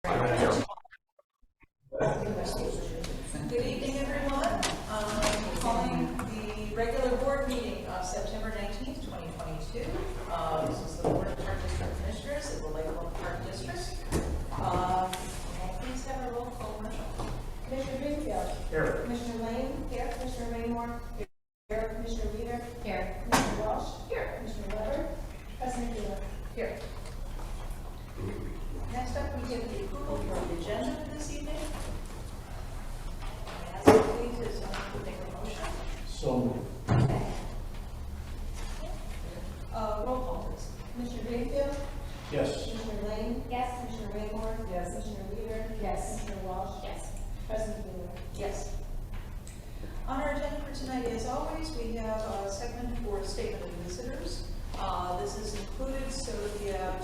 Good evening, everyone. Calling the regular board meeting of September 19th, 2022. This is the Board of Park District Commissioners of the Lakeland Park District. Please have a roll call, Marshall. Commissioner Greenfield. Here. Commissioner Lane. Here. Commissioner Raymore. Here. Commissioner Weaver. Here. Commissioner Walsh. Here. Commissioner Weber. President Taylor. Here. Next up, we get the approval for the agenda for this evening. I ask you please, is someone to make a motion? So moved. Okay. Roll call, please. Commissioner Greenfield. Yes. Commissioner Lane. Yes. Commissioner Raymore. Yes. Commissioner Weaver. Yes. Commissioner Walsh. Yes. President Taylor. Yes. On our agenda for tonight, as always, we have a segment for statement of visitors. This is included so that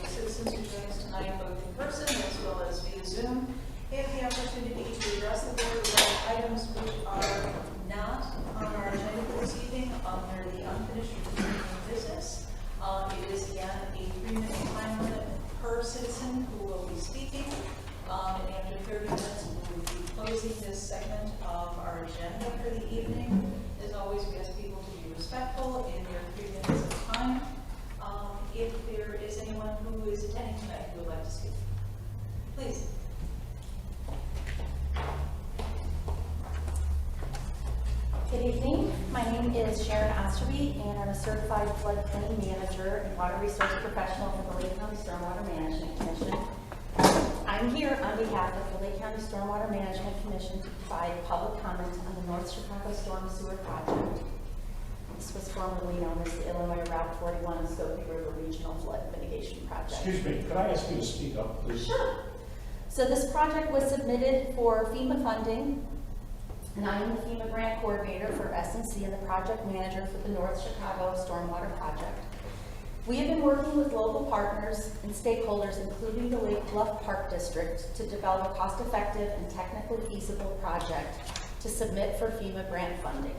citizens who join us tonight, both in person as well as via Zoom, have the opportunity to address the board about items which are not on our agenda for this evening under the unfinished business. It is again a 3-minute time limit per citizen who will be speaking. And after 30 minutes, we will be closing this segment of our agenda for the evening. As always, we ask people to be respectful in their 3 minutes of time. If there is anyone who is attending tonight who would like to speak, please. Good evening. My name is Sharon Osterby, and I'm a certified floodplain manager and water resource professional for the Lake County Stormwater Management Commission. I'm here on behalf of the Lake County Stormwater Management Commission to provide public comment on the North Chicago Storm Sewer Project. This was formerly known as the Illinois Route 41 and Skokie River Regional Flood Mitigation Project. Excuse me, could I ask you to speak up, please? Sure. So this project was submitted for FEMA funding, and I am the FEMA grant coordinator for S&C and the project manager for the North Chicago Stormwater Project. We have been working with local partners and stakeholders, including the Lake Bluff Park District, to develop a cost-effective and technically feasible project to submit for FEMA grant funding.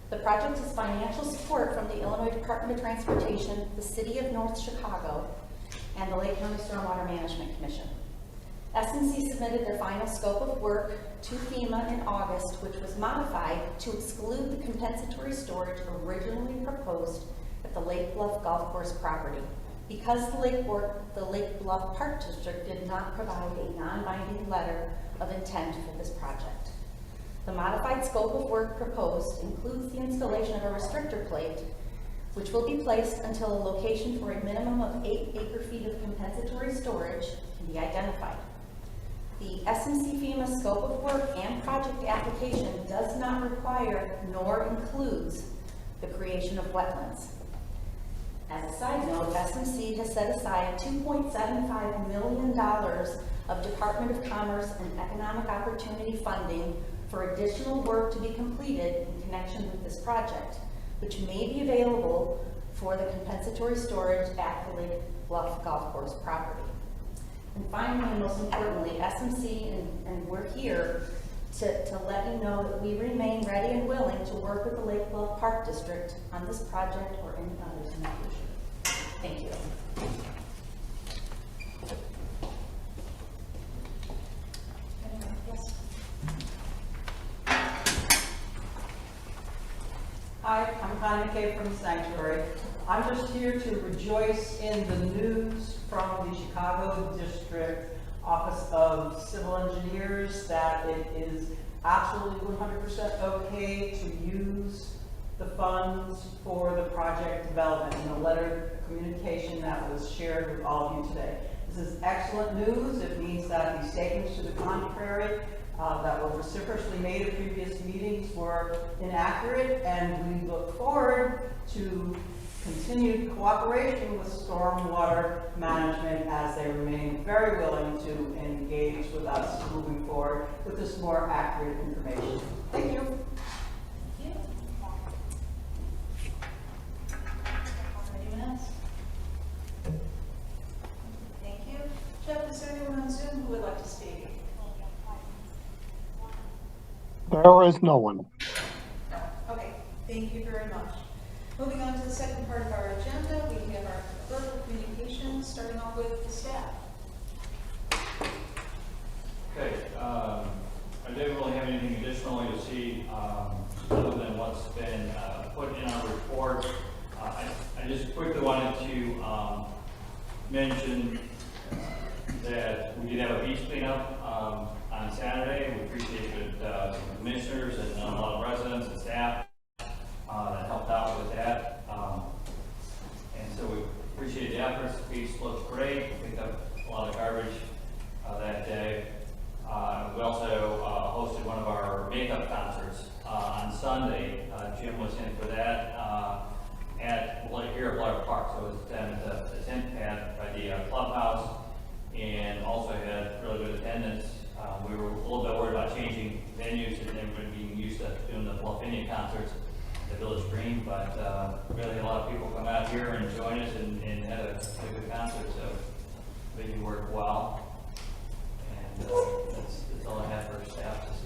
The project has financial support from the Illinois Department of Transportation, the City of North Chicago, and the Lake County Stormwater Management Commission. S&C submitted their final scope of work to FEMA in August, which was modified to exclude the compensatory storage originally proposed at the Lake Bluff Golf Course property, because the Lake Bluff Park District did not provide a non-binding letter of intent for this project. The modified scope of work proposed includes the installation of a restrictor plate, which will be placed until a location for a minimum of 8 acre-feet of compensatory storage can be identified. The S&C FEMA scope of work and project application does not require nor includes the creation of wetlands. As a side note, S&C has set aside $2.75 million of Department of Commerce and Economic Opportunity funding for additional work to be completed in connection with this project, which may be available for the compensatory storage at the Lake Bluff Golf Course property. And finally, and most importantly, S&C and we're here to let you know that we remain ready and willing to work with the Lake Bluff Park District on this project or any others in the future. Thank you. Yes. Hi, I'm Connie McKay from the Sanctuary. I'm just here to rejoice in the news from the Chicago District Office of Civil Engineers that it is absolutely 100% okay to use the funds for the project development in the letter of communication that was shared with all of you today. This is excellent news. It means that the statements to the contrary that were vociferously made at previous meetings were inaccurate, and we look forward to continued cooperation with stormwater management as they remain very willing to engage with us moving forward with this more accurate information. Thank you. Anyone else? Thank you. Jeff, is there anyone on Zoom who would like to speak? There is no one. No. Okay, thank you very much. Moving on to the second part of our agenda, we have our verbal communications, starting off with the staff. see, other than what's been put in our report. I just quickly wanted to mention that we did have a beach cleanup on Saturday. We appreciated the commissioners and a lot of residents and staff that helped out with that. And so we appreciate the efforts. The beach looked great. We picked up a lot of garbage that day. We also hosted one of our makeup concerts on Sunday. Jim was in for that here at Bluff Park. So it was down at the tent pad by the clubhouse, and also had really good attendance. We were a little bit worried about changing venues and everybody being used to doing the Bluff Indian concerts at the Village Green, but really had a lot of people come out here and join us and had a good concert. So the venue worked well. And that's all I have for staff to see.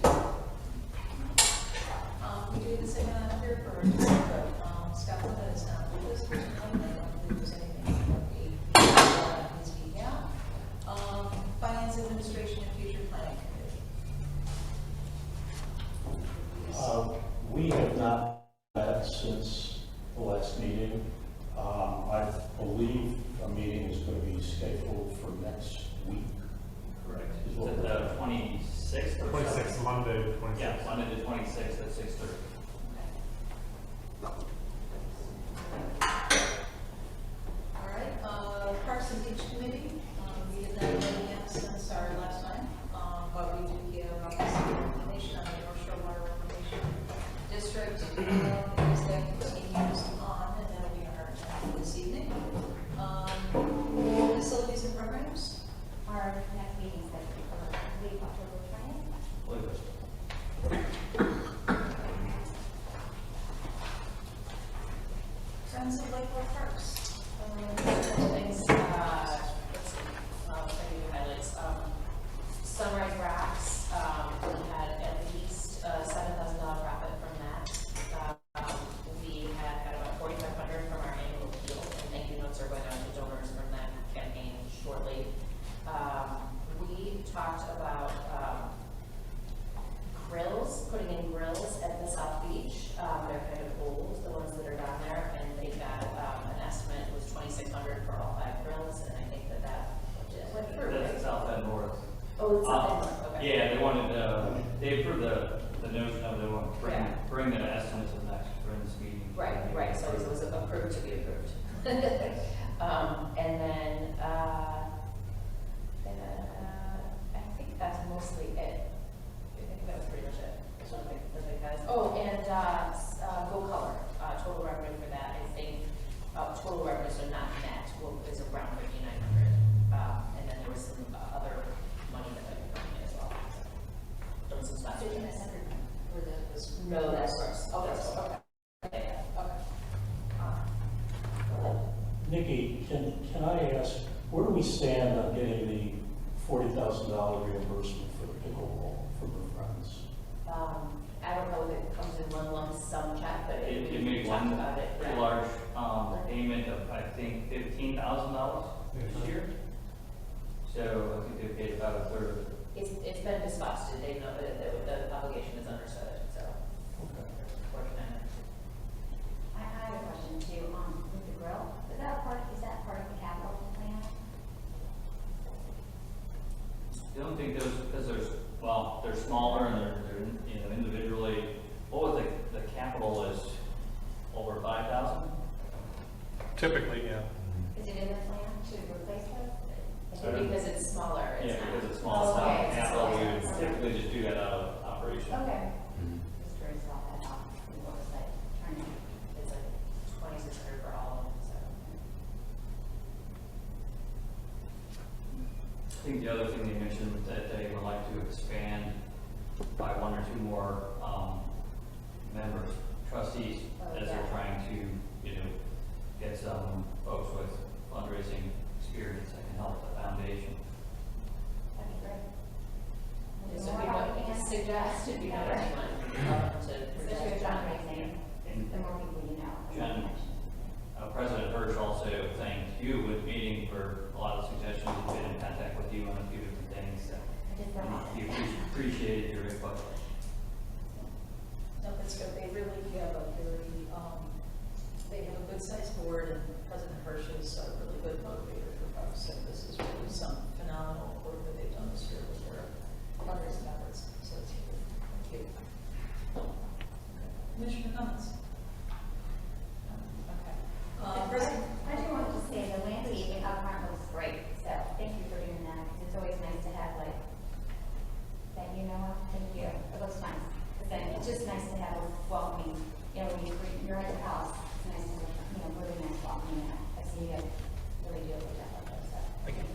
We do the same amount here for Scott Limit is not with us for tonight. I don't believe there's anything that we needs to be out. Finance Administration and Future Planning Committee. We have not met since the last meeting. I believe a meeting is going to be scheduled for next week. Correct. Is it the 26th or 26th, Monday, the 26th. Yeah, Monday the 26th at 6:30. All right, Parks and Beach Committee, we did not meet again since our last time, but we do give some information on the North Shore Water Reclamation District, as that continues on, and that'll be our agenda this evening. Facilities and programs. Our next meeting is scheduled for the week of October 20th. Friends of Lakewood Parks. Things, let's see, I'll tell you the highlights. Sunrise Racks, we had at least $7,000 profit from that. We had about $4,500 from our annual appeal, and thank you notes are going out to donors from that campaign shortly. We talked about grills, putting in grills at the South Beach. They're kind of old, the ones that are down there, and they got an estimate was $2,600 for all 5 grills, and I think that went through. That's South End North. Oh, it's South End, okay. Yeah, they wanted, they approved the notion of they want to bring the estimates of next for this meeting. Right, so it was approved to be approved. And then, I think that's mostly it. I think that was pretty much it. That's one of the big guys. Oh, and Go Color, total revenue for that, I think, total revenue, so not net, is around $5,900. And then there was some other money that might be coming in as well. So, some stuff. No, that's gross. Oh, that's okay. Okay. Nikki, can I ask, where do we stand on getting the $40,000 reimbursement for the pickleball from the friends? I don't know if it comes in one lump sum check, but It made we talked one about it. pretty large payment of, I think, $15,000 this year. So I think they paid about a third of it. It's been discussed, they know that the obligation is understood, so. Okay. Fortunate. I have a question too, with the grill. Is that part of the capital plan? I don't think those, because they're smaller and they're individually, what was the capital is over 5,000? Typically, yeah. Is it in the plan to replace those? Because it's smaller, it's Yeah, not. because it's small, it's Okay. not capital, we would typically just do that out of operation. Okay. Just curious about that, what was like, trying to, It's like $2,600 for all of them, so. I think the other thing they mentioned that they would like to expand by 1 or 2 more members, trustees, as they're trying to, get some folks with fundraising experience that can help the foundation. that'd be great. So if you want to suggest, if you have anyone, Especially with fundraising, And the more people you know. the more Jen, information. President Hirsch also thanked you with meeting for a lot of suggestions. He's been in contact with you on a few different things. So I did that. he appreciated your input. That's good. They really have a very, they have a good sized board, and President Hirsch is a really good motivator for folks. So this is really some phenomenal work that they've done this year with their fundraising efforts. So it's really, thank you. Commissioner comments? Okay. President? I just wanted to say the landscaping up front looks great, so thank you for doing that, because it's always nice to have like, that you know of, thank you, it looks nice. Because then it's just nice to have a welcoming, you know, when you're at the house, it's nice to have, you know, really nice welcoming. I see you guys really do a good job of that, so. Thank you.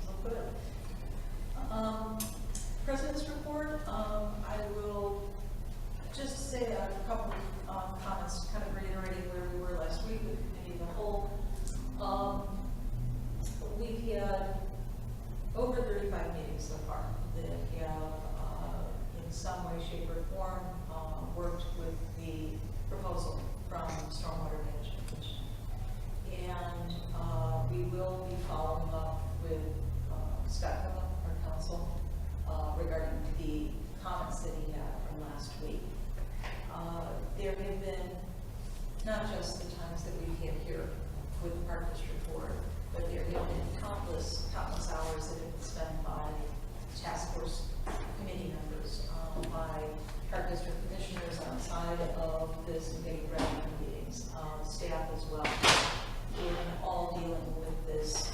So good. President's report, I will just say a couple of comments, kind of reiterating where we were last week with the committee of the whole. We've had over 35 meetings so far that have, in some way, shape, or form, worked with the proposal from Stormwater Management Commission. And we will be following up with Scott Cook, our counsel, regarding the comments that he had from last week. There have been not just the times that we've had here with the Park District Board, but there have been countless hours that have been spent by task force committee members, by Park District commissioners outside of this big regular meetings, staff as well, in all dealing with this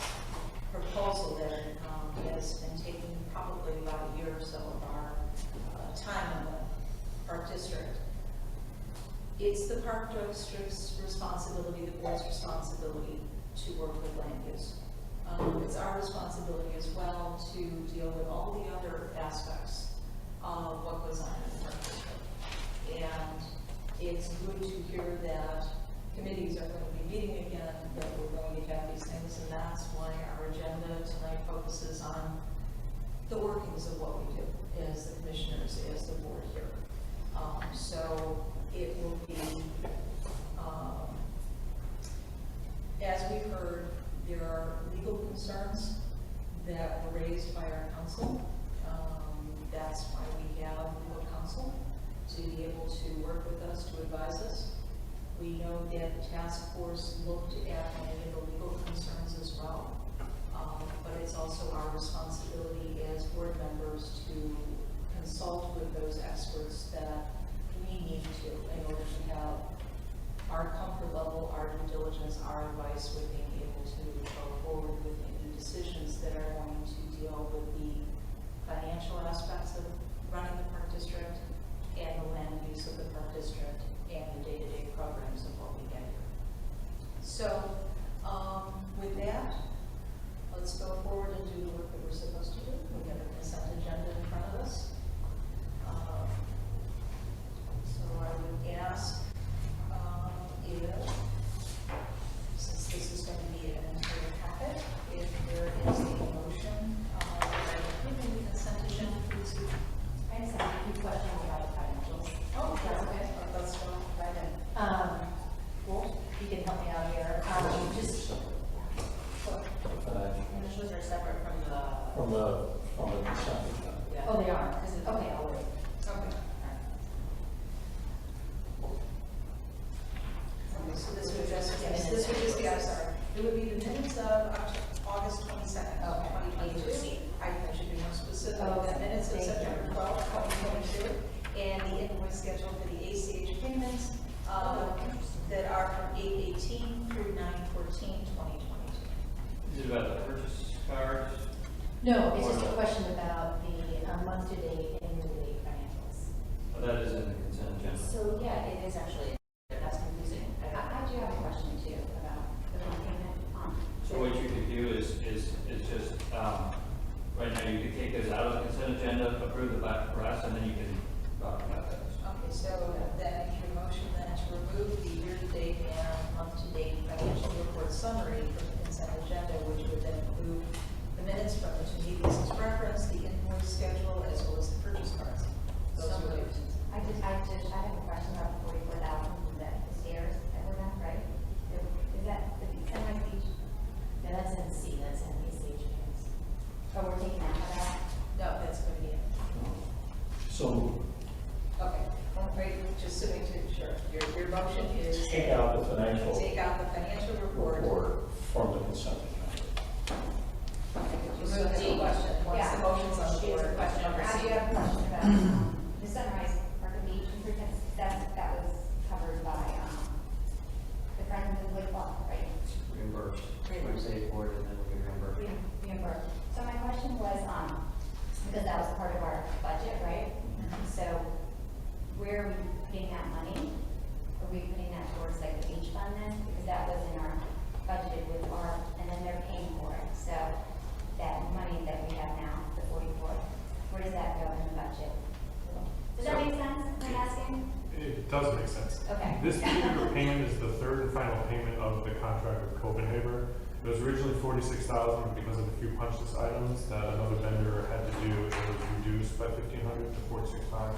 proposal that has been taking probably about a year or so of our time in the Park District. It's the Park District's responsibility, the board's responsibility, to work with land use. It's our responsibility as well to deal with all the other aspects of what goes on in the Park District. And it's good to hear that committees are going to be meeting again, that we're going to have these things, and that's why our agenda tonight focuses on the workings of what we do as the commissioners, as the board here. So it will be, as we've heard, there are legal concerns that were raised by our counsel. That's why we have legal counsel, to be able to work with us, to advise us. We know that the task force looked at many of the legal concerns as well. But it's also our responsibility as board members to consult with those experts that we need to in order to have our comfort level, our due diligence, our advice with being able to go forward with any decisions that are going to deal with the financial aspects of running the Park District and the land use of the Park District and the day-to-day programs of what we get here. So with that, let's go forward and do the work that we're supposed to do. We have a consent agenda in front of us. So I would ask if, since this is going to be an entire packet, if there is a motion approving the consent agenda, please. I just have a few questions about the financials. Oh, that's okay. Let's go right in. Well, you can help me out here. Just, initials are separate from the. From the consent agenda. Yeah. Oh, they are. Okay, I'll wait. Okay. So this would just, yes, this would just be, I'm sorry, it would be the minutes of August 22nd, Okay. 2022. I should be more specific, Okay. the minutes of Thank you. September 12th, 2022, and the invoice schedule for the ACH payments that are from 8/18 through 9/14, 2022. Is it about the purchase cards? No, it's just a question about the month-to-date and year-to-date financials. Oh, that is in the consent agenda. So, yeah, it is actually, that's confusing. I do have a question too about the repayment on. So what you could do is just, right now you could take those out of the consent agenda, approve the back for us, and then you can talk about those. Okay, so that makes your motion then to remove the year-to-date and month-to-date financial report summary from the consent agenda, which would then include the minutes from the two meetings as referenced, the invoice schedule, as well as the purchase cards. Those So, are the I have a question about the 44,000 that the stairs that were done, right? Is that the Sunrise Beach? No, that's in C, that's in the ACH payments. Oh, we're taking that out of that? No, that's going to be it. So Okay. Are motion is. Take out the financial Take out the financial report. report from the consent agenda. You still have a question, once the motion's on the She has board. a question over I do C. have a question about, the Sunrise Park and Beach improvements, that was covered by, the Friends of Lake Bluff, right? Reimbursed. We pay for it and then we get reimbursed. Reimbursed. So my question was, because that was part of our budget, right? So where are we putting that money? Are we putting that towards like the beach fund then? Because that was in our budget with our, and then they're paying for it. So that money that we have now, the 44, where does that go in the budget? Does that make sense, I'm asking? It does make sense. Okay. This particular payment is the third and final payment of the contract with Copenhagen. It was originally $46,000, but because of a few punch list items that another vendor had to do, it was reduced by $1,500 to $46,500.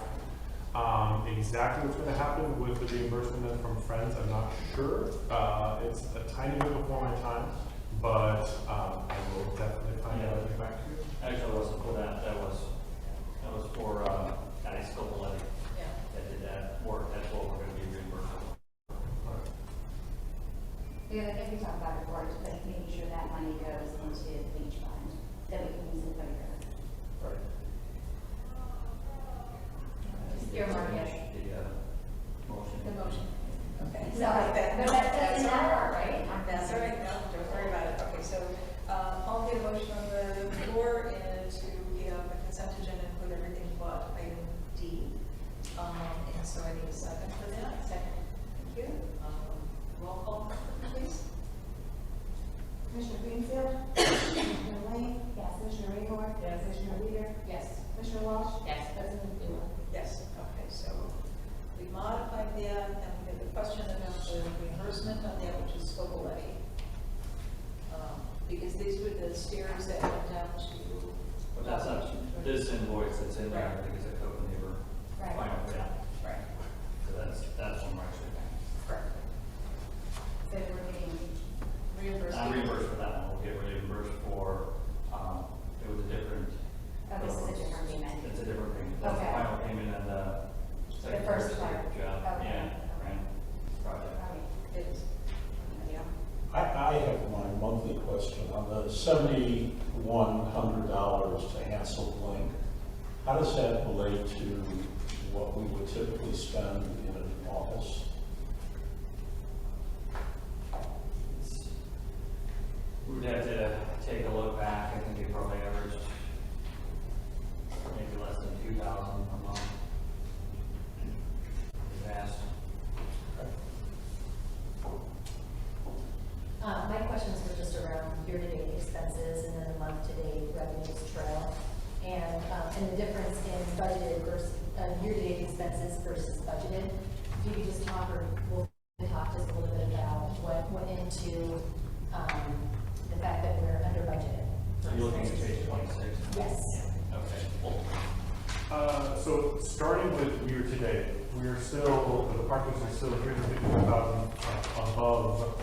Exactly what's going to happen with the reimbursement then from Friends, I'm not sure. It's a tiny bit before my time, but I will definitely find out and get back to you. Actually, it wasn't for that, that was for, Guy Scopoletti Yeah. that did that work, that's what we're gonna be reimbursed for. Yeah, I think we talked about it before, just like making sure that money goes into the beach fund, that we can use it later. Right. Just earmark it. The motion. The motion. Okay. So, but that's in that part, right? That's all right, no, don't worry about it. Okay, so, I'll get a motion on the floor and to give the consent agenda include everything but item D. And so I need a second for that. Second. Thank you. Roll call, please. Commissioner Greenfield? Commissioner Lane? Yes. Commissioner Raymore? Yes. Commissioner Weaver? Yes. Commissioner Walsh? Yes. President Duma? Yes, okay, so we modified that, and we have a question about the reimbursement on that, which is Scopoletti. Because these were the stairs that went down to. But that's not, this invoice that's in there, I think is a Copenhagen Right. final pay. Right. So that's when we're actually paying. Correct. So we're getting reimbursed. Not reimbursed for that one, we'll get reimbursed for, it was a different. Oh, this is a different payment. It's a different payment. That's the Okay. final payment and the. second first part of the part. Job, Okay. yeah, right, project. Okay. It is. Yeah. I have my monthly question on the $7,100 to Ansel Link. How does that relate to what we would typically spend in an office? We would have to take a look back, I think it probably averaged maybe less than 2,000 a month. Vast. My questions were just around year-to-date expenses and then the month-to-date revenues trail. And the difference in budgeted versus, year-to-date expenses versus budgeted. If you could just talk, or we'll talk just a little bit about what went into, the fact that we're under budgeted. Are you looking at page 26? Yes. Okay. So starting with year-to-date, we're still, the park district is still 350,000 above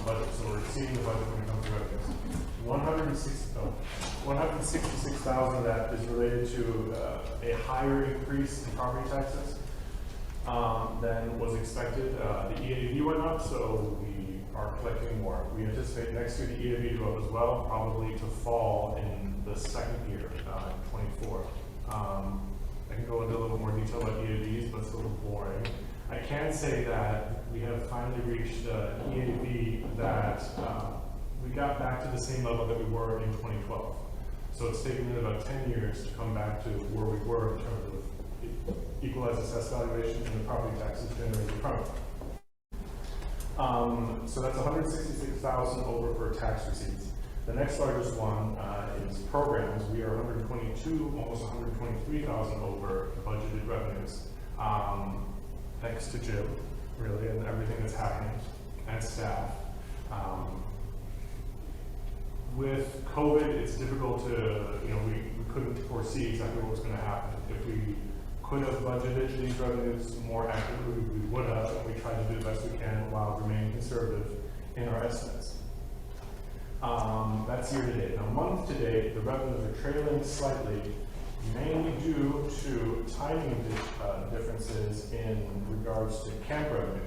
budget, so we're exceeding the budget when it comes to revenues. 166,000 of that is related to a higher increase in property taxes than was expected. The EAV went up, so we are collecting more. We anticipate next year the EAV to go up as well, probably to fall in the second year, 24. I can go into a little more detail about EAVs, but it's a little boring. I can say that we have finally reached an EAV that we got back to the same level that we were in 2012. So it's taken it about 10 years to come back to where we were in terms of equalized assessed valuation and the property taxes generated from it. So that's 166,000 over for tax receipts. The next largest one is programs. We are 122, almost 123,000 over budgeted revenues. Thanks to Jim, really, and everything that's happening, and staff. With COVID, it's difficult to, we couldn't foresee exactly what was going to happen. If we could have budgeted these revenues more accurately, we would have, and we tried to do the best we can while remaining conservative in our estimates. That's year to date. Now, month to date, the revenues are trailing slightly mainly due to timing differences in regards to camp revenue.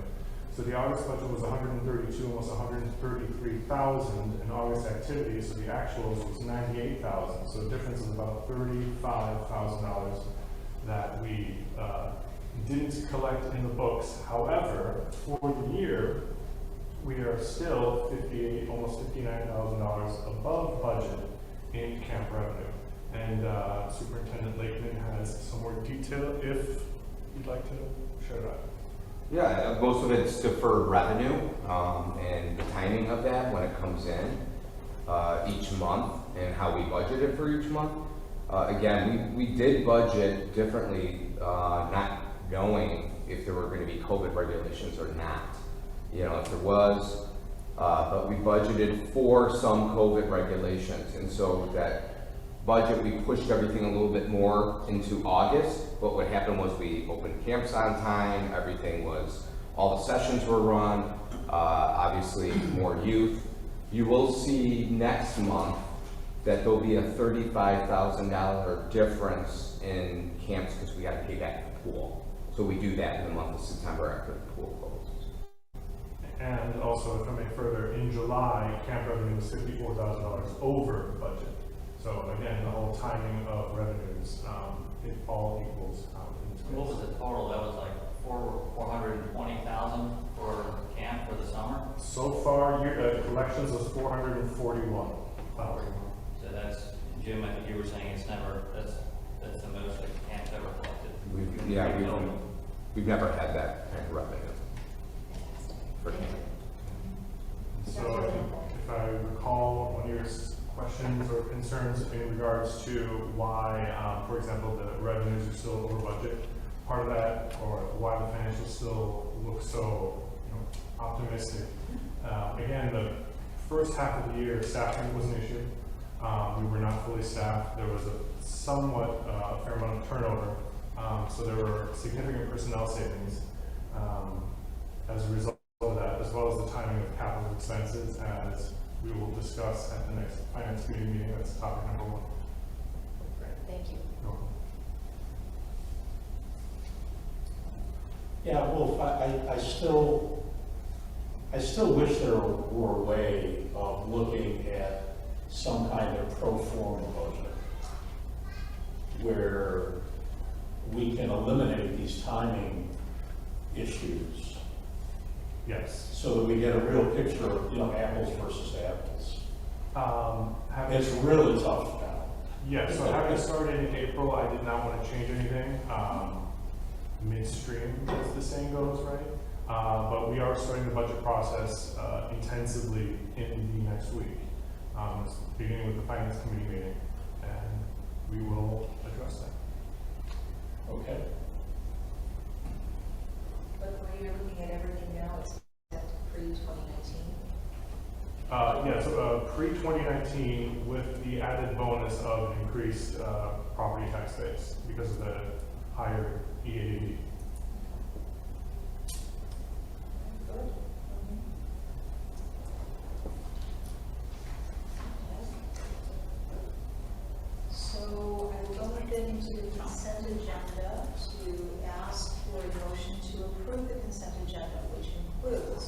So the August budget was 132, almost 133,000 in August activities, so the actuals was 98,000. So the difference is about $35,000 that we didn't collect in the books. However, for the year, we are still almost $59,000 above budget in camp revenue. And Superintendent Lakeman has some more detail if you'd like to share that. Yeah, most of it's deferred revenue, and the timing of that when it comes in each month and how we budgeted for each month. Again, we did budget differently, not knowing if there were going to be COVID regulations or not. You know, if there was, but we budgeted for some COVID regulations, and so that budget, we pushed everything a little bit more into August, but what happened was we opened camps on time, everything was, all the sessions were run, obviously more youth. You will see next month that there'll be a $35,000 difference in camps because we got to pay back the pool. So we do that in the month of September after the pool closes. And also, if I may further, in July, camp revenue was $54,000 over budget. So again, the whole timing of revenues, it all equals out. What was the total? That was like 420,000 for camp for the summer? So far, collections was 441. So that's, Jim, I think you were saying it's never, that's the most that camp's ever collected. We've never had that kind of revenue for camp. So if I recall one of your questions or concerns in regards to why, for example, the revenues are still over budget, part of that, or why the financials still look so optimistic. Again, the first half of the year, staffing was an issue. We were not fully staffed. There was a somewhat fair amount of turnover, so there were significant personnel savings as a result of that, as well as the timing of capital expenses, as we will discuss at the next finance committee meeting. That's topic number 1. Great, thank you. Yeah, well, I still wish there were a way of looking at some kind of pro forma budget where we can eliminate these timing issues. Yes. So that we get a real picture of, apples versus apples. It's really tough now. Yeah, so having started in April, I did not want to change anything midstream, as the saying goes, right? But we are starting the budget process intensively in the next week, beginning with the finance committee meeting, and we will address that. Okay. But where you're looking at everything now, it's pre-2019? Yes, pre-2019 with the added bonus of increased property tax base because of the higher EAD. Good. So I will go ahead into the consent agenda to ask for a motion to approve the consent agenda, which includes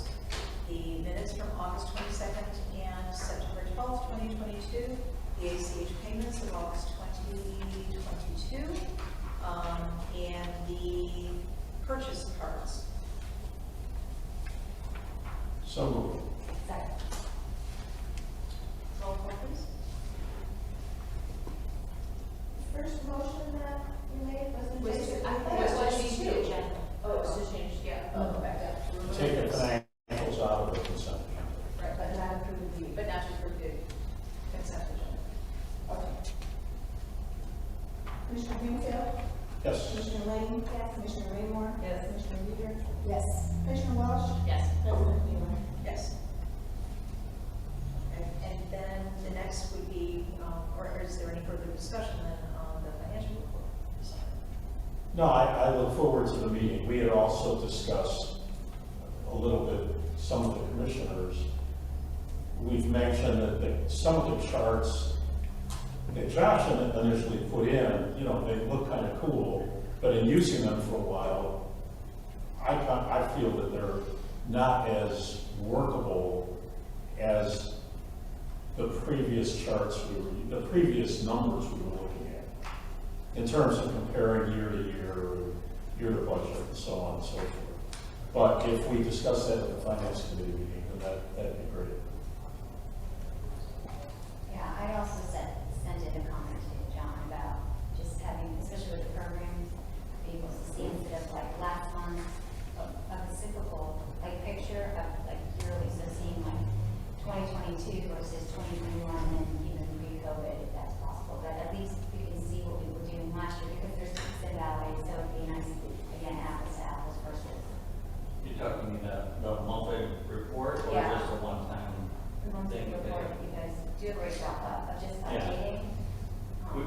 the minutes from August 22nd and September 12th, 2022, the ACH payments of August 2022, and the purchase cards. So moved. Second. Roll call, please. First motion that you made was Was the to- I I thought thought it it was was to two. agenda. Oh, it was to change, yeah. Oh, go back up. Take the financials out of the consent agenda. Right, But not approve the. but not to approve the consent agenda. Okay. Commissioner Greenfield? Yes. Commissioner Lane? Yes. Commissioner Raymore? Yes. Commissioner Reader? Yes. Commissioner Welch? Yes. President Mueller? Yes. And then the next would be, or is there any further discussion then on the financial report? No, I look forward to the meeting. We had also discussed a little bit, some of the commissioners, we've mentioned that some of the charts that Josh initially put in, you know, they look kind of cool, but in using them for a while, I feel that they're not as workable as the previous charts the previous numbers we were looking at, in terms of comparing year to year to budget, and so on and so forth. But if we discuss that at the finance committee meeting, then that'd be great. Yeah, I also sent in a comment to John about just having, especially with the programs, be able to see instead of like last month of a cyclical like picture of like yearly, so seeing like 2022 versus 2021 and even pre-COVID, if that's possible. But at least we can see what we were doing last year because there's peaks and valleys, so it'd be nice to, again, apples to apples versus You're talking the monthly report or Yeah. just a one-time the monthly thing? report. You guys do a great job of just Yeah. updating.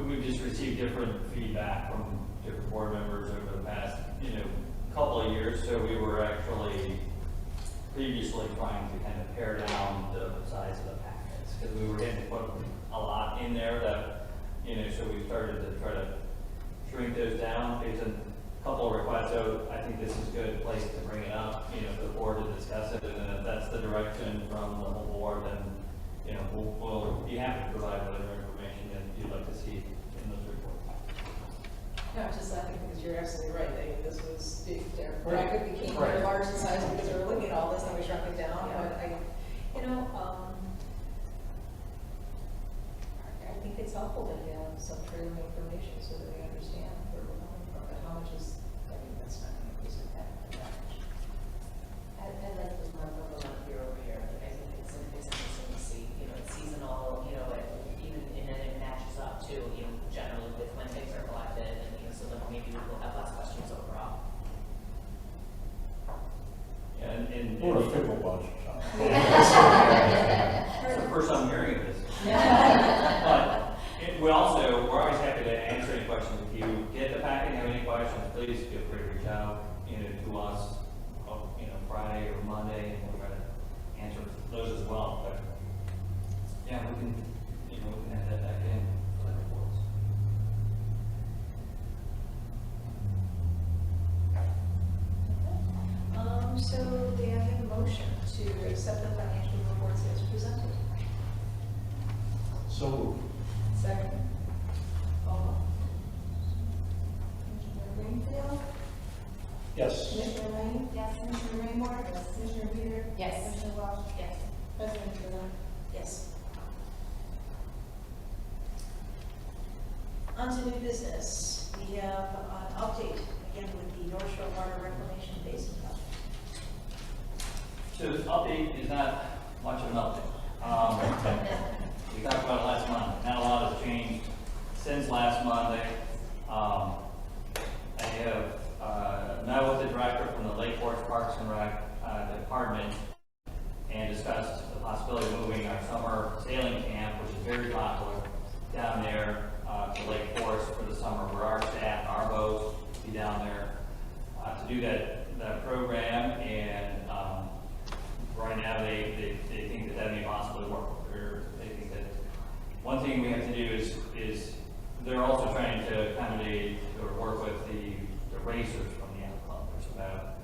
We've just received different feedback from different board members over the past, couple of years. So we were actually previously trying to kind of pare down the size of the packets because we were getting to put a lot in there that, so we started to try to shrink those down based on a couple of requests. So I think this is a good place to bring it up, for the board to discuss it. And then if that's the direction from the whole board, then, we'll be happy to provide whatever information that you'd like to see in those reports. No, just laughing because you're absolutely right. This was, their Right. bracket became Right. very large in size because we were looking at all this and we shrunk it down. But I think it's helpful to have some trailing information so that we understand where we're coming from and how much is, that's not going to increase that much. I like this month over month year over year. I think it's interesting to see, it's seasonal, and then it matches up to, generally with when things are collected, and, so then maybe we'll have less questions overall. And We're a fickle bunch, John. it's the first I'm hearing of this. But we're always happy to answer any questions. If you get the packet and have any questions, please feel free to reach out, to us, Friday or Monday, and we'll try to answer those as well. But yeah, we can add that back in for the reports. So do I have a motion to accept the financial reports as presented? So moved. Second. Commissioner Greenfield? Yes. Commissioner Lane? Yes. Commissioner Raymore? Yes. Commissioner Peter? Yes. Commissioner Walsh? Yes. President Trudon? Yes. On to new business. We have an update again with the North Shore Water Reclamation Basin project. So this update is not much of an update. We talked about it last month. Not a lot has changed since last Monday. I have met with the director from the Lake Forest Parks and Rec department and discussed the possibility of moving our summer sailing camp, which is very popular, down there to Lake Forest for the summer, where our staff, our boats, be down there to do that program. And right now, they think that that may possibly work. They think that one thing we have to do is they're also trying to accommodate or work with the racers from the yacht club. There's about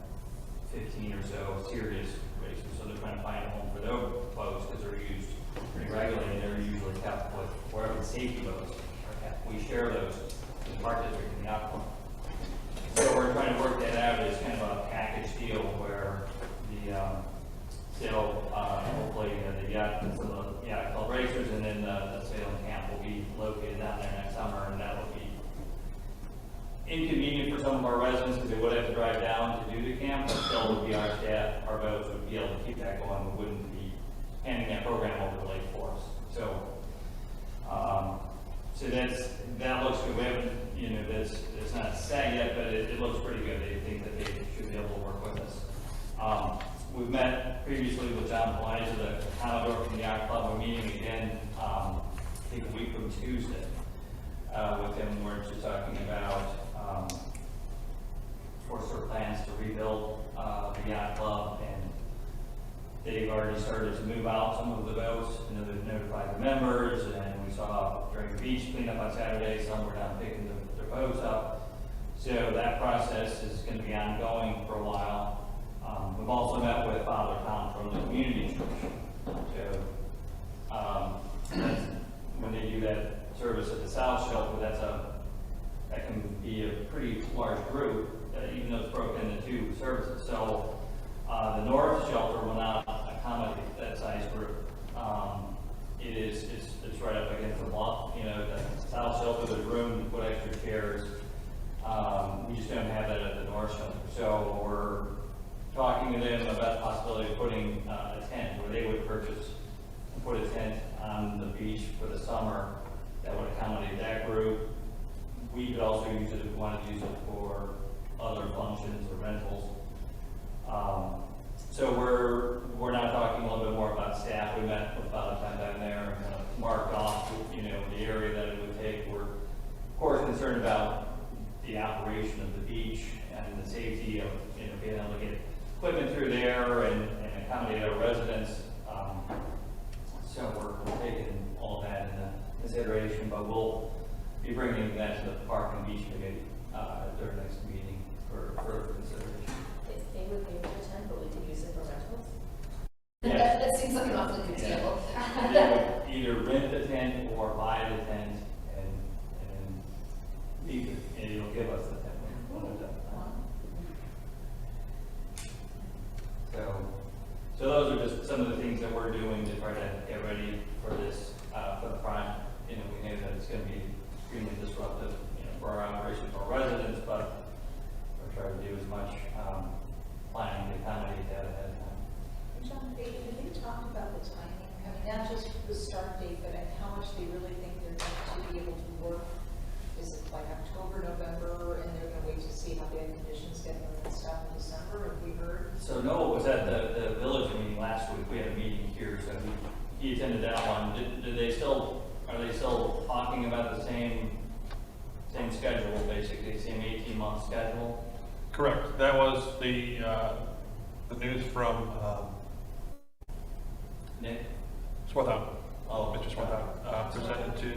15 or so serious racers, so they're trying to find a home for those boats because they're used pretty regularly, and they're usually kept with wherever the safety boats are kept. We share those in the park district and the yacht club. So we're trying to work that out as kind of a package deal where the hopefully the yacht club racers, and then the sailing camp will be located down there next summer, and that will be inconvenient for some of our residents because they would have to drive down to do the camp, but still would be our staff, our boats would be able to keep that going. We wouldn't be handing that program over to Lake Forest. So, that looks good. We haven't, it's not set yet, but it looks pretty good. They think that they should be able to work with us. We've met previously with John Blythe, the Commodore from the Yacht Club. We're meeting again, I think a week from Tuesday, with him. We're just talking about, plans to rebuild the Yacht Club, and they've already started to move out some of the boats, and they've notified the members, and we saw during the beach cleanup on Saturday, some were down picking their boats up. So that process is going to be ongoing for a while. We've also met with Father Tom from the community church. So that's, when they do that service at the South Shelter, that can be a pretty large group, even though it's broken into 2 services. So the North Shelter will not accommodate that size group. It's right up against the Bluff. You know, the South Shelter, there's room to put extra chairs. We just don't have that at the North Shelter. So we're talking to them about the possibility of putting a tent, where they would purchase and put a tent on the beach for the summer that would accommodate that group. We could also use it if we wanted to use it for other functions or rentals. So we're now talking a little bit more about staff. We met with Father Time down there and kind of marked off, you know, the area that it would take. We're of course concerned about the operation of the beach and the safety of, you know, being able to get equipment through there and accommodate our residents. So we're taking all of that into consideration, but we'll be bringing that to the Park and Beach Committee at their next meeting for further consideration. They would pay for the tent, but we could use it for rentals. Yes. That seems like an awfully good deal. They would either rent the tent or buy the tent and leave it, and it'll give us the tent when it's done. So those are just some of the things that we're doing to try to get ready for this, for the prime. You know, we know that it's going to be extremely disruptive, you know, for our operation, for our residents, but we're trying to do as much planning to accommodate that ahead of time. John, have they talked about the timing? I mean, not just the start date, but how much they really think they're going to be able to work? Is it like October, November, and they're going to wait to see how bad conditions get and stuff in December? Have we heard? So Noah was at the village meeting last week. We had a meeting here, so he attended that one. Are they still talking about the same schedule, basically, same 18-month schedule? Correct. That was the news from Nick? Swarthout. Oh, Mr. Swarthout presented to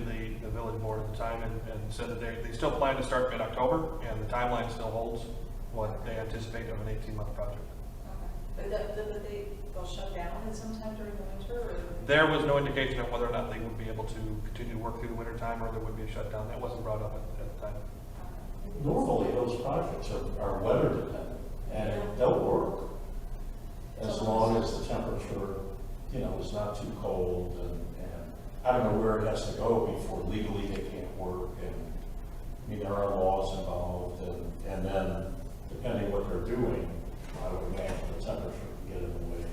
the village board at the time and said that they still plan to start mid-October, and the timeline still holds what they anticipate of an 18-month project. Okay. But they'll shut down at some time during the winter? Or? There was no indication of whether or not they would be able to continue to work through the winter time, or there would be a shutdown. That wasn't brought up at the time. Normally, those projects are weather dependent, and they'll work as long as the temperature, you know, is not too cold, and I don't know where it has to go before legally they can't work, and I mean, there are laws involved, and then depending what they're doing, I would imagine the temperature can get in the way.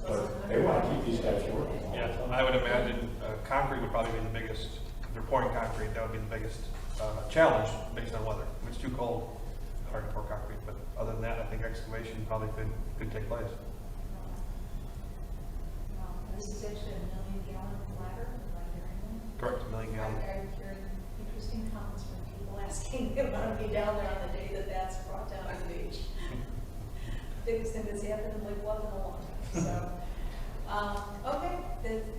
But they want to keep these guys working. Yeah, I would imagine concrete would probably be the biggest, if they're pouring concrete, that would be the biggest challenge based on weather. If it's too cold, hard to pour concrete, but other than that, I think excavation probably could take place. This is actually a 1 million gallon ladder, am I hearing that? Correct, 1 million gallon. I'm hearing interesting comments from people asking about to be down there on the day that that's brought down to the beach. Biggest thing that's happened in like Bluff in a long time. So, okay,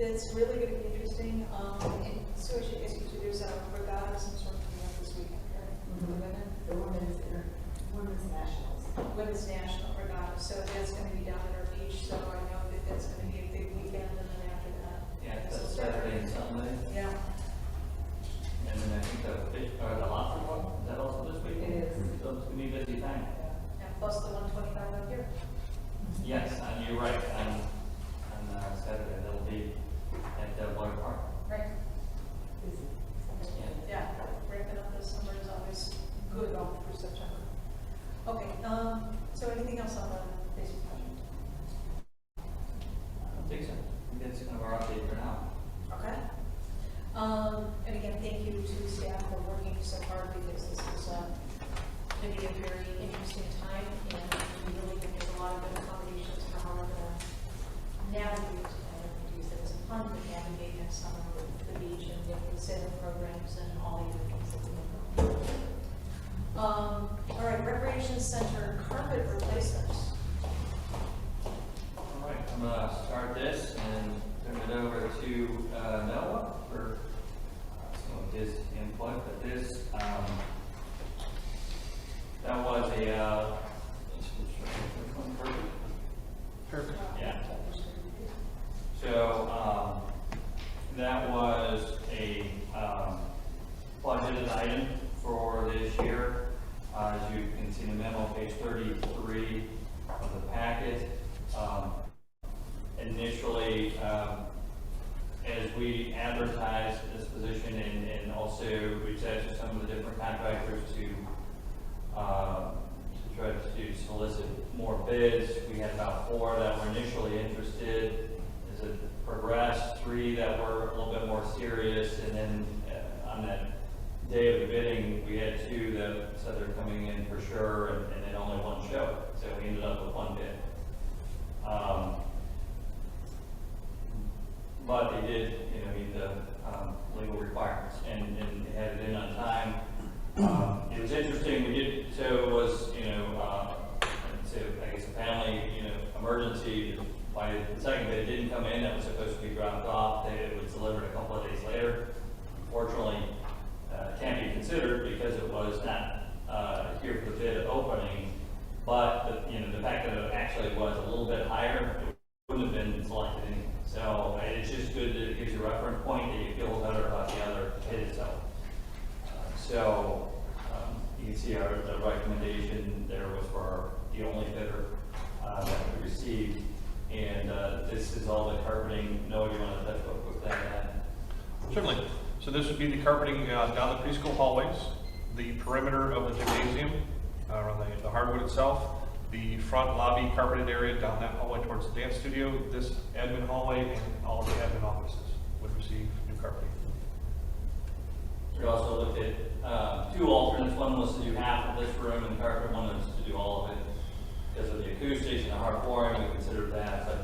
that's really going to be interesting. And so there's a regatta of some sort coming up this weekend, right? For the women? The women's nationals. Women's National Regatta. So that's going to be down at our beach. So I know that that's going to be a big weekend, and then after that. Yeah, that's Saturday and Sunday. Yeah. And then I think the lobster one, is that also this weekend? It is. So it's going to be a busy time. And plus the 125 up here. Yes, and you're right, on Saturday, that'll be at Boyd Park. Right. Yeah. Yeah, ramping up this summer is always good all through September. Okay, so anything else on the basic project? I don't think so. I think that's kind of our update for now. Okay. And again, thank you to staff for working so hard, because this is going to be a very interesting time, and we really think there's a lot of good accommodations for how we're going to navigate and use it as a fun to navigate next summer with the beach and with the sailing programs and all the other things that we have. All right, Recreation Center carpet replacements. All right, I'm going to start this, and turn it over to Noah for some of his input. But this, that was a, yeah. So, that was a budgeted item for this year. As you can see in the memo, page 33 of the packet. Initially, as we advertised this position and also reached out to some of the different contractors to try to solicit more bids, we had about 4 that were initially interested. As it progressed, 3 that were a little bit more serious, and then on that day of the bidding, we had 2 that said they're coming in for sure, and then only 1 showed. So we ended up with 1 bid. But they did, meet the legal requirements and they had it in on time. It was interesting. So it was, so I guess a family, emergency. By the second bid didn't come in, that was supposed to be dropped off. It was delivered a couple of days later. Unfortunately, can't be considered because it was not here for the bid opening. But the fact that it actually was a little bit higher, it wouldn't have been selected anyway. So it's just good that it gives you a reference point that you feel better about the other bid itself. So you can see the recommendation there was for the only bidder that we received. And this is all the carpeting. Noah, do you want to touch with that? Certainly. So this would be the carpeting down the preschool hallways, the perimeter of the gymnasium, around the hardwood itself, the front lobby carpeted area down that hallway towards the dance studio, this admin hallway, and all of the admin offices would receive new carpeting. We also looked at 2 alternates. One was to do half of this room and carpet, one was to do all of it. Because of the acoustics and the hard flooring, we considered that. But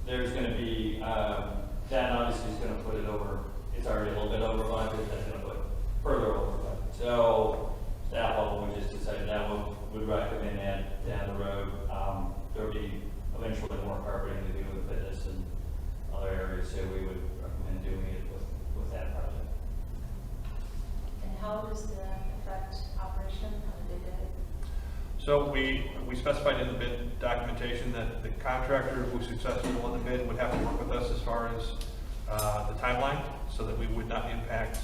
there's going to be, that obviously is going to put it over, it's already a little bit over budget, that's going to put further over budget. So staff level, we just decided that would recommend that down the road. There'll be eventually more carpeting to do with fitness and other areas, so we would recommend doing it with that project. And how does that affect operation? How did they do it? So we specified in the bid documentation that the contractor who successfully won the bid would have to work with us as far as the timeline, so that we would not impact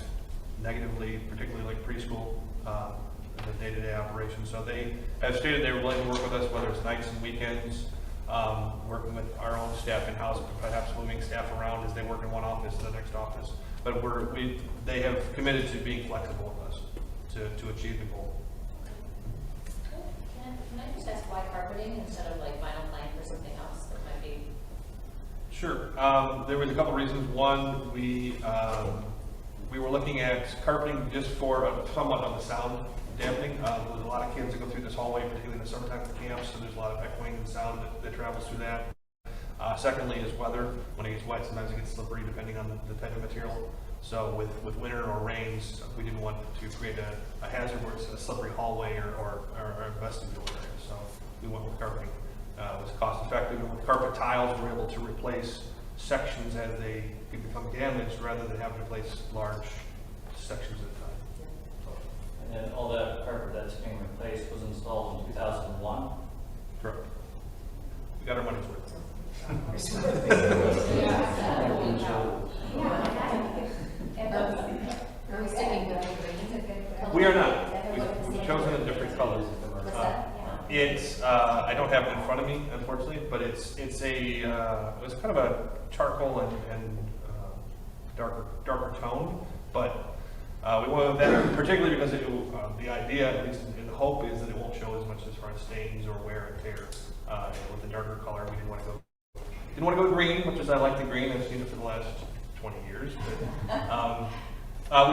negatively, particularly like preschool, the day-to-day operation. So they have stated they were willing to work with us, whether it's nights and weekends, working with our own staff in-house, perhaps moving staff around as they work in one office to the next office. But they have committed to being flexible with us to achieve the goal. Can I just ask why carpeting instead of like vinyl plank or something else that might be? Sure. There was a couple reasons. One, we were looking at carpeting just for somewhat of the sound dampening. There's a lot of kids that go through this hallway, particularly in the summertime for camps, so there's a lot of echoing and sound that travels through that. Secondly is weather. When it gets wet, sometimes it gets slippery depending on the type of material. So with winter or rains, we didn't want to create a hazard where it's a slippery hallway or a vestibule area. So we went with carpeting. It was cost effective, and with carpet tiles, we're able to replace sections as they become damaged rather than having to replace large sections at a time. And then all that carpet that's being replaced was installed in 2001. Correct. We got our money's worth. Are we sticking with green? We are not. We've chosen a different color. It's I don't have it in front of me, unfortunately, but it's kind of a charcoal and darker tone, but we went with that particularly because the idea, at least in the hope, is that it won't show as much as far as stains or wear and tear. With the darker color, we didn't want to go green, much as I like the green. I've seen it for the last 20 years. But,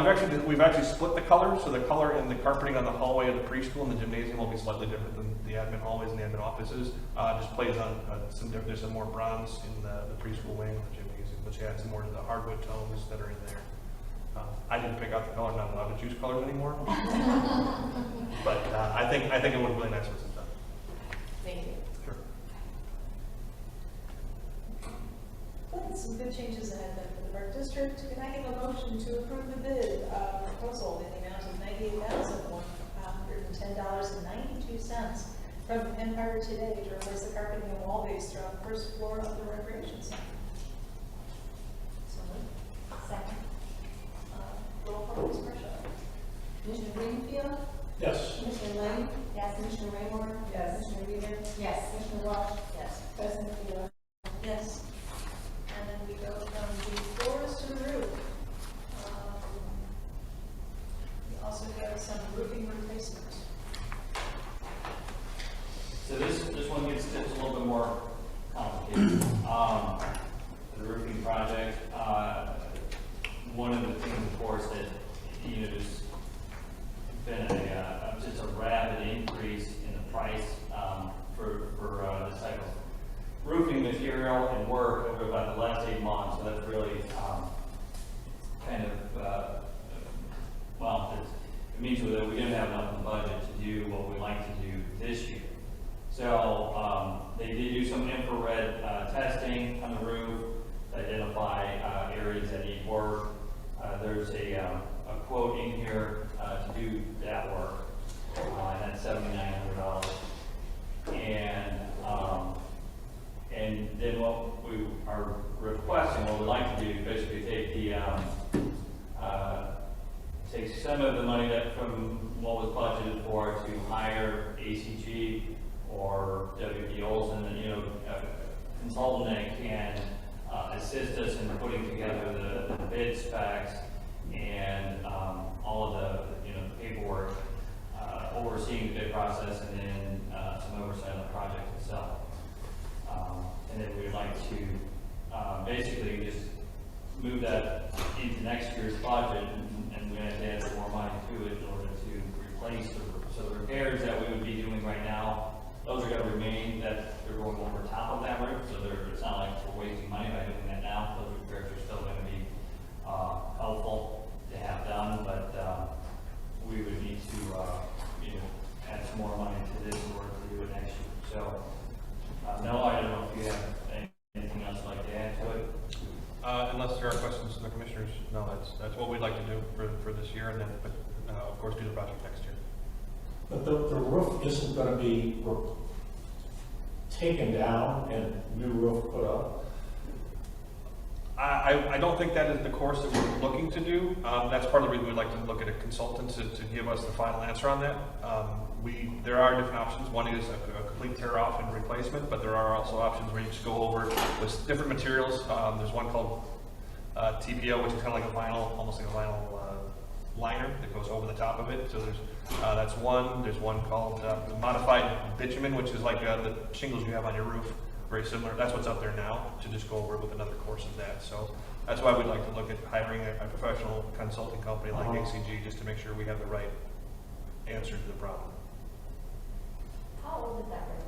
we've actually split the colors, so the color in the carpeting on the hallway of the preschool and the gymnasium will be slightly different than the admin hallways and the admin offices. Just plays on there's some more bronze in the preschool wing of the gymnasium, which adds more to the hardwood tones that are in there. I didn't pick out the color. I'm not allowed to choose colors anymore. But I think it would be really nice with some time. Thank you. Sure. Let's some good changes ahead then for the Park District. Can I get a motion to approve the bid proposal in the amount of $98,110.92 from Empire Today to replace the carpeting and wall base throughout the first floor of the recreation center? So moved. Second. Roll call, please, Marcia. Commissioner Greenfield? Yes. Commissioner Lang? Yes. Commissioner Raymore? Yes. Commissioner Reader? Yes. Commissioner Walsh? Yes. President Taylor? Yes. And then we go from the floors to the roof. We also got some roofing replacement. So this one gets a little bit more complicated. The roofing project, one of the things, of course, that, there's been just a rapid increase in the price for this type of roofing material and work over about the last 8 months. So that's really kind of, it means that we didn't have enough in the budget to do what we like to do this year. So they did do some infrared testing on the roof to identify areas that need work. There's a quote in here to do that work, and that's $7,900. And then what we are requesting, what we'd like to do is basically take take some of the money that from what was budgeted for to hire ACG or WB Olson, and a consultant that can assist us in putting together the bid specs and all of the paperwork, overseeing the bid process, and then some oversight on the project itself. And then we'd like to basically just move that into next year's budget, and we're going to add some more money to it in order to replace the repairs that we would be doing right now. Those are going to remain, that they're going over top of that roof, so it's not like we're wasting money by doing that now. Those repairs are still going to be helpful to have done, but we would need to add some more money to this in order to do it next year. So, no, I don't know if you have anything else you'd like to add to it. Unless there are questions from the commissioners, no, that's what we'd like to do for this year, and then, of course, do the project next year. But the roof isn't going to be taken down and new roof put up? I don't think that is the course that we're looking to do. That's part of the reason we'd like to look at a consultant to give us the final answer on that. There are different options. One is a complete tear off and replacement, but there are also options where you just go over with different materials. There's one called TPO, which is kind of like a vinyl, almost like a vinyl liner that goes over the top of it. So that's one. There's one called modified bitumen, which is like the shingles you have on your roof. Very similar. That's what's up there now, to just go over with another course of that. So that's why we'd like to look at hiring a professional consulting company like ACG, just to make sure we have the right answer to the problem. How old is that roof?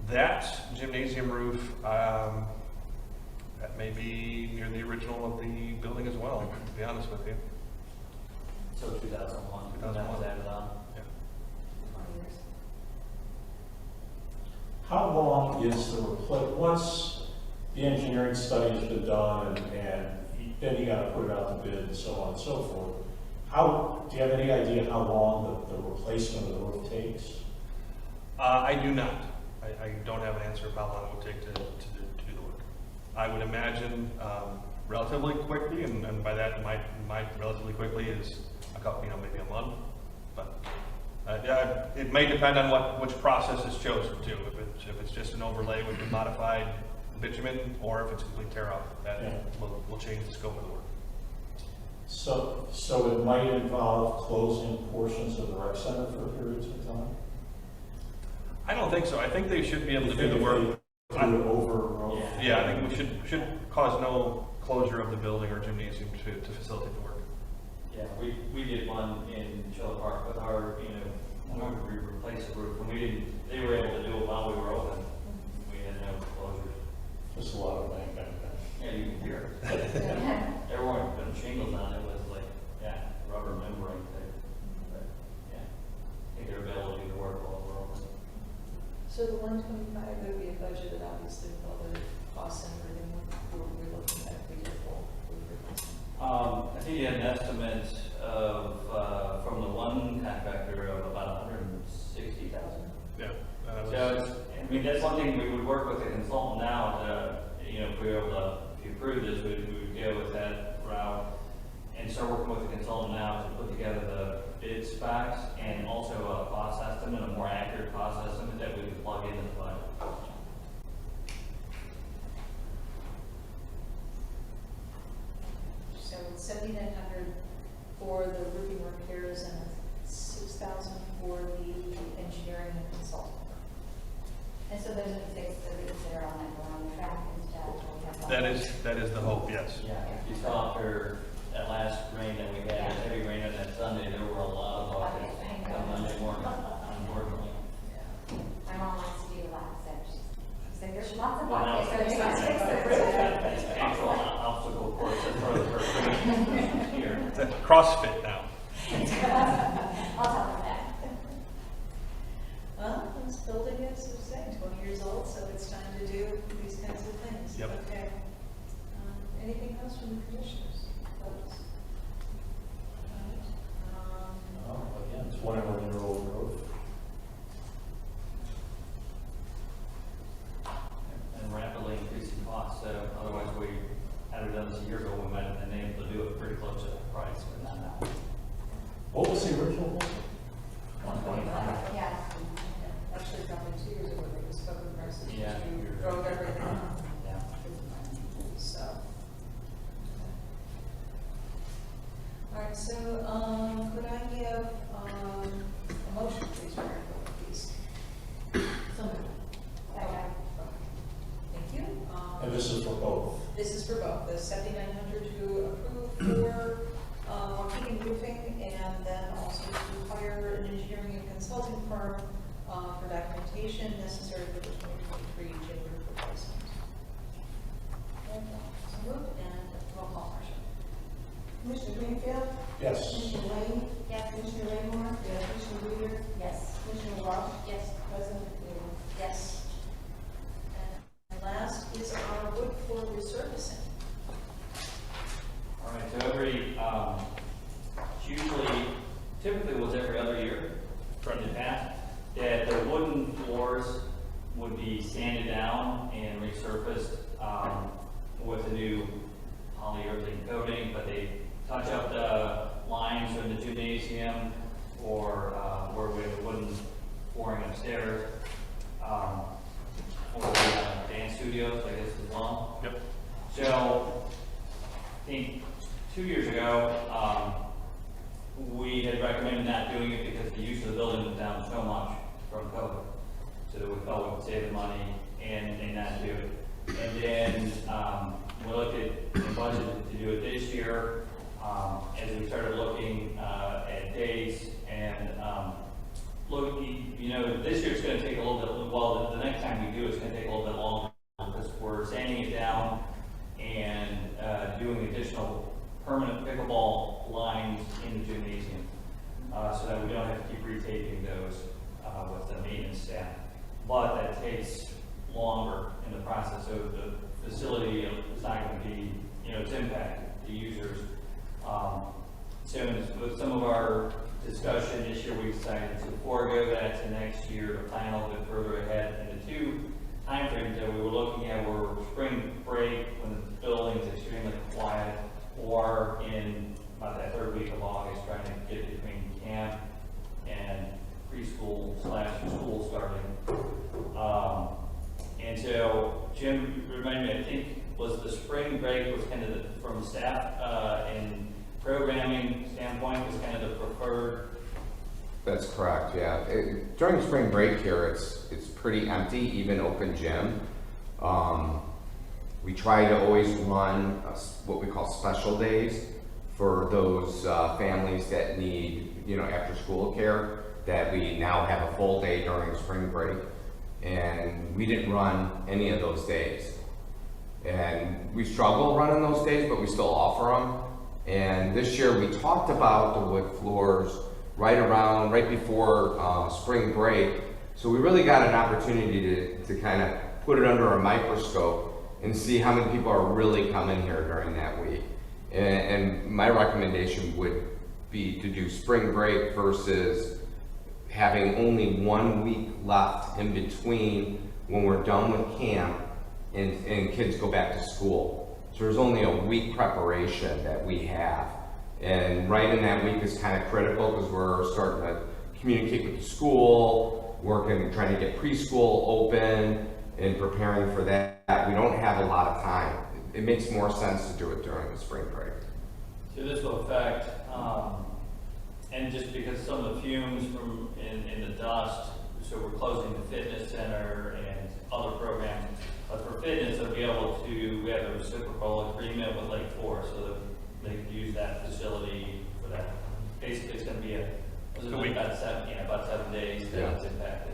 That gymnasium roof, that may be near the original of the building as well, to be honest with you. So 2001. 2001. That was added on. Yeah. 20 years. How long is the once the engineering study has been done and then you got to put it out to bid and so on and so forth? Do you have any idea how long the replacement of the roof takes? I do not. I don't have an answer of how long it would take to do the work. I would imagine relatively quickly, and by that my relatively quickly is a couple, maybe a month. But it may depend on which process is chosen too. If it's just an overlay with the modified bitumen, or if it's complete tear off, that will change the scope of the work. So it might involve closing portions of the rec center for periods of time? I don't think so. I think they should be able to do the work. Yeah, I think we should cause no closure of the building or gymnasium to facilitate the work. Yeah, we did one in Trailer Park with our, when we replaced the roof, and they were able to do it while we were open. We had no closures. Just a lot of bang, bang, bang. Yeah, you can hear it. There weren't putting shingles on, it was like, rubber membrane type. But, I think their ability to work while we're open. So the 125 would be budgeted, obviously, with all the costs and everything we're estimate of, from the one contractor of about 160,000. Yeah. So it's, I mean, that's one thing we would work with a consultant now to, if we were able to, if you approve this, we would go with that route and start working with the consultant now to put together the bid specs and also a cost estimate, a more accurate cost estimate that we could plug into the budget. So it's 7,900 for the roofing repairs and 6,000 for the engineering and consulting. And so those are the fixed roofs that are on like around track and stuff. We have That is the hope, yes. Yeah, you saw after that last rain that we had, that heavy rain on that Sunday, there were a lot of buckets come Monday morning, unfortunately. My mom likes to do a lot, so she said there's lots of Well, now buckets, so it's they must fix the roof. it's painful obstacle course, that's part of her here. It's a CrossFit now. I'll tell them that. Well, this building is, as I say, 20 years old, so it's time to do these kinds of things. Yep. Okay. Anything else from the commissioners? Folks? All right. Again, it's 100-year-old growth. And rapidly increasing costs, so otherwise had we done this a year ago, we might have been able to do it pretty close to that price, but not now. What was the original one? 125. Yeah. Actually, probably 2 years ago, they just spoke of prices. Yeah. You drove everything up. Yeah. So. All right, so, could I give, a motion, please, for please? So moved. Second. Thank you. And this is for both. This is for both, the 7,900 to approve for, Waukegan roofing, and then also to hire an engineering and consulting firm, for documentation necessary for the 2023 gym roof replacement. And, so moved, and roll call, Marcia. Commissioner Greenfield? Yes. Commissioner Lane? Yes. Commissioner Raymore? Yes. Commissioner Reader? Yes. Commissioner Walsh? Yes. President McNeil? Yes. And last is our wood floor resurfacing. All right, so typically was every other year from the past, that the wooden floors would be sanded down and resurfaced with a new polyurethane coating, but they touch up the lines in the gymnasium or where we have the wooden flooring upstairs, or the dance studios, I guess, as well. Yep. So, I think 2 years ago, we had recommended not doing it because the use of the building was down so much from COVID. So we felt we could save the money and not do it. And then we looked at the budget to do it this year as we started looking at dates and this year it's going to take a little bit, well, the next time we do it's going to take a little bit longer because we're sanding it down and doing additional permanent pickleball lines in the gymnasium so that we don't have to keep retaping those with the maintenance staff. But that takes longer in the process, so the facility is not going to be, it's impacted, the users. So with some of our discussion this year, we decided to forego that to next year to plan a little bit further ahead. And the two timeframes that we were looking at were spring break, when the building's extremely quiet, or in about that third week of August, trying to get between camp and preschool / school starting. And so Jim reminded me, I think, was the spring break was kind of from staff and programming standpoint was kind of the preferred. That's correct, yeah. During spring break here, it's pretty empty, even open gym. We try to always run what we call special days for those families that need, after school care, that we now have a full day during spring break. And we didn't run any of those days. And we struggle running those days, but we still offer them. And this year we talked about the wood floors right before spring break. So we really got an opportunity to kind of put it under a microscope and see how many people are really coming here during that week. And my recommendation would be to do spring break versus having only 1 week left in between when we're done with camp and kids go back to school. So there's only a week preparation that we have. And right in that week is kind of critical because we're starting to communicate with the school, trying to get preschool open and preparing for that. We don't have a lot of time. It makes more sense to do it during the spring break. So this will affect, and just because some of the fumes in the dust, so we're closing the fitness center and other programs. But for fitness, they'll be able to, we have a reciprocal agreement with Lake Forest so that they can use that facility for that. Basically, it's going to be about 7 days that it's impacted.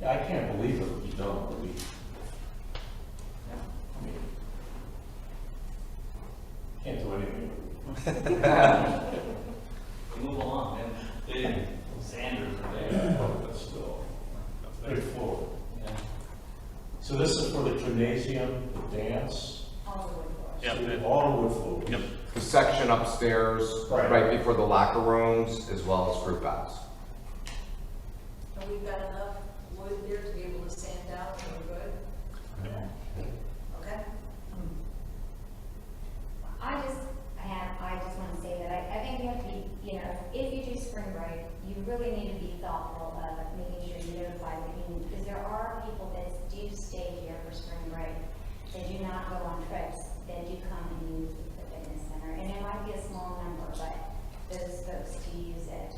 Yeah, I can't believe it would be done in a week. I mean, can't do anything. We move along, and big Sanders are there. But still, big floor. Yeah. So this is for the gymnasium, the dance, All the way across. Yep. all the wood floors. Yep. The section upstairs, Right. right before the locker rooms, as well as group beds. And we've got enough wood there to be able to sand down and we're good? Okay? I just want to say that I think you have to be, if you do spring break, you really need to be thoughtful of making sure you notify the community, because there are people that do stay here for spring break. They do not go on trips, they do come and use the fitness center, and it might be a small number, but those folks do use it.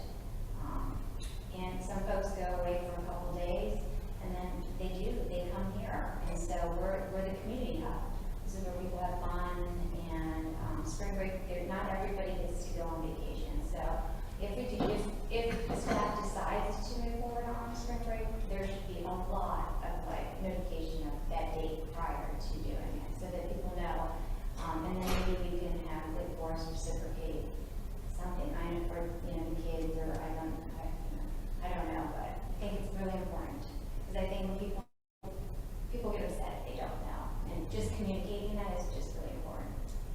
And some folks go away for a couple days, and then they come here, and so we're the community hub. This is where people have fun, and spring break, not everybody gets to go on vacation. So if the staff decides to move forward on spring break, there should be a lot of notification of that date prior to doing it, so that people know. And then maybe we can have Lake Forest reciprocate something. I know for the kids, or I don't know, but I think it's really important, because I think when people get upset if they don't know, and just communicating that is just really important.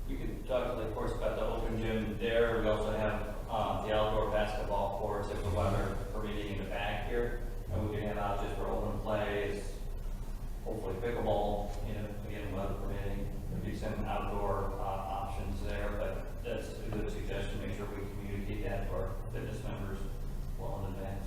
We could talk to Lake Forest about the open gym there. We also have the outdoor basketball courts if the weather permitting in the back here. And we can have out just for open plays, hopefully pickleball, again, weather permitting. There'd be some outdoor options there, but that's a good suggestion. Make sure we communicate that to our fitness members well in advance.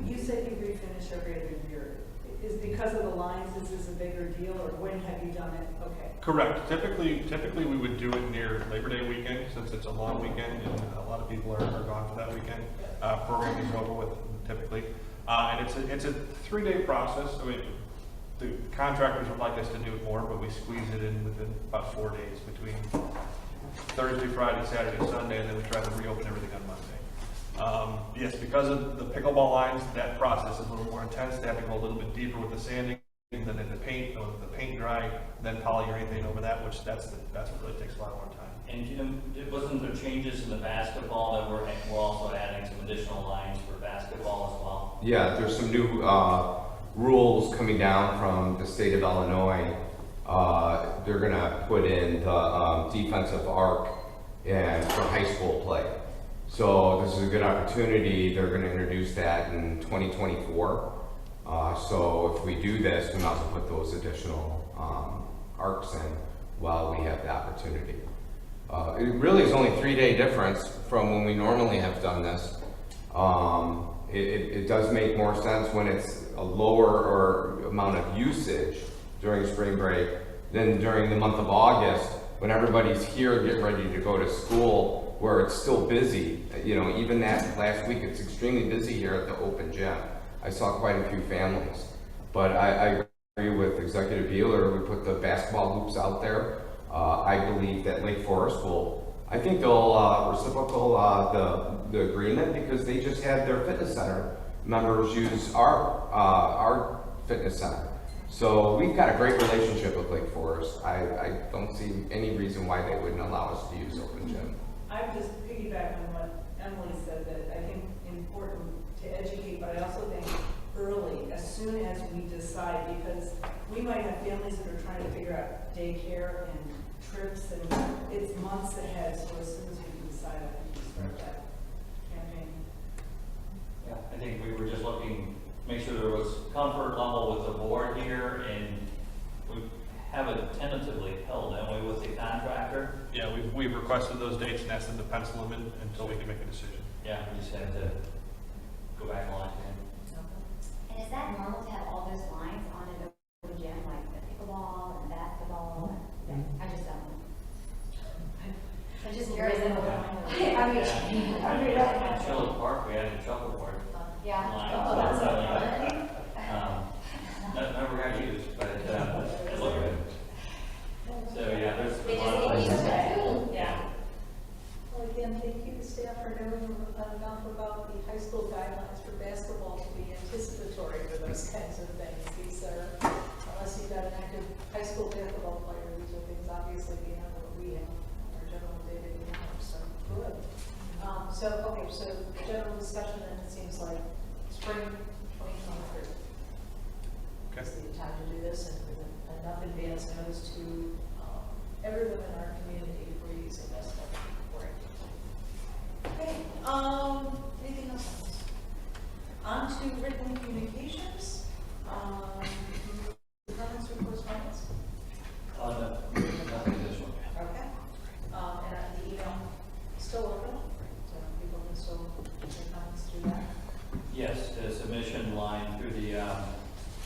You said you refinish every other year. Is because of the lines, is this a bigger deal, or when have you done it? Okay. Correct. Typically we would do it near Labor Day weekend, since it's a long weekend and a lot of people are gone for that weekend. Program is over with typically. And it's a 3-day process. I mean, the contractors would like us to do it more, but we squeeze it in within about 4 days between Thursday, Friday, Saturday, Sunday, and then we try to reopen everything on Monday. Yes, because of the pickleball lines, that process is a little more intense. They have to go a little bit deeper with the sanding than in the paint, or the paint dry, then polyurethane over that, which that's what really takes a lot more time. And wasn't there changes in the basketball that we're also adding some additional lines for basketball as well? Yeah, there's some new rules coming down from the state of Illinois. They're going to put in the defensive arc and for high school play. So this is a good opportunity. They're going to introduce that in 2024. So if we do this, we might as well put those additional arcs in while we have the opportunity. It really is only a 3-day difference from when we normally have done this. It does make more sense when it's a lower amount of usage during spring break than during the month of August when everybody's here getting ready to go to school, where it's still busy. Even that last week, it's extremely busy here at the open gym. I saw quite a few families. But I agree with Executive Beeler. We put the basketball hoops out there. I believe that Lake Forest I think they'll reciprocal the agreement, because they just had their fitness center members use our fitness center. So we've got a great relationship with Lake Forest. I don't see any reason why they wouldn't allow us to use open gym. I'm just piggybacking on what Emily said, that I think important to educate, but I also think early, as soon as we decide, because we might have families that are trying to figure out daycare and ahead, so as soon as we can decide, I think we start that campaign. Yeah, I think we were just looking, make sure there was comfort level with the board here, and we have it tentatively held, haven't we, with the contractor? Yeah, we've requested those dates and asked them to pencil them in until we can make a decision. Yeah, we just have to go back and line it And is that normal to have all those lines on an open gym, like the pickleball and basketball? I just don't know. I'm just curious. I mean, in. Shelly Park, we had a shuffleboard yeah. line. Oh, that's so fun. Never got used, but it looked good. So, yeah, there's They a lot just of need to use places. it. Yeah. Well, again, thank you to staff for knowing enough about the high school guidelines for basketball to be anticipatory for those kinds of things. These are, unless you've got an active high school basketball player, these are things obviously beyond what we have, our general day-to-day knowledge, so good. So general discussion, then it seems like spring 2023. Okay. Is the time to do this, and with enough advance notice to everyone in our community for using this stuff. Okay, anything else on this? On to written communications. Comments or correspondence? Nothing additional. Okay. And the email still open, so people can still make comments through that. Yes, the submission line through the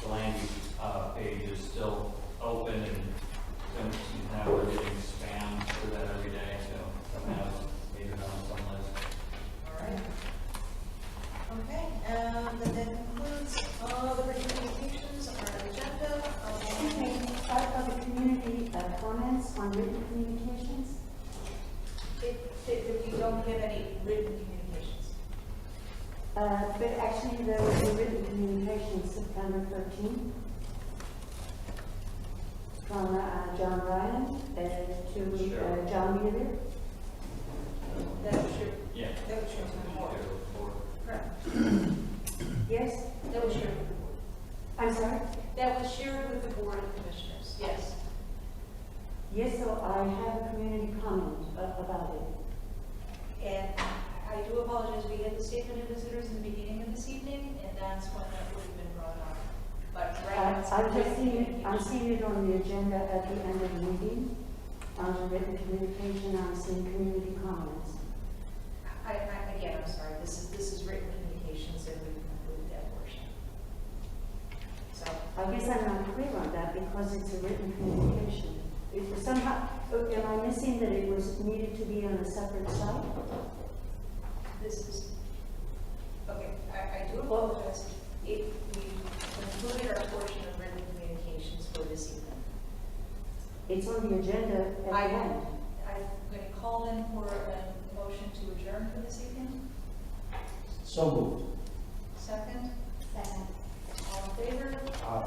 land use page is still open, and somehow we're getting spam through that every day, so somehow it's maybe not on some list. All right. Okay, and that concludes the written communications on our agenda. Are the community comments on written communications? If we don't have any written communications. But actually, there was a written communication September 13th from John Ryan to John Mueller. That was your, Yeah. that was your report. Correct. Yes? That was shared with the board. I'm sorry? That was shared with the board of commissioners, yes. Yes, so I have a community comment about it. And I do apologize, we had the statement of visitors in the beginning of this evening, and that's when that would have been brought up. But right now, it's I've just written seen it, I'm communication. seeing it on the agenda at the end of the meeting. Under written communication, I'm seeing community comments. Again, I'm sorry, this is written communications, and we conclude that portion. So, I guess I'm not clear on that because it's a written communication. If somehow, am I missing that it was needed to be on a separate site? this is, okay, I do apologize. We concluded our portion of written communications for this evening. It's on the agenda at the end. I'm going to call in for a motion to adjourn for this evening. So moved. Second? Second. All in favor? Aye.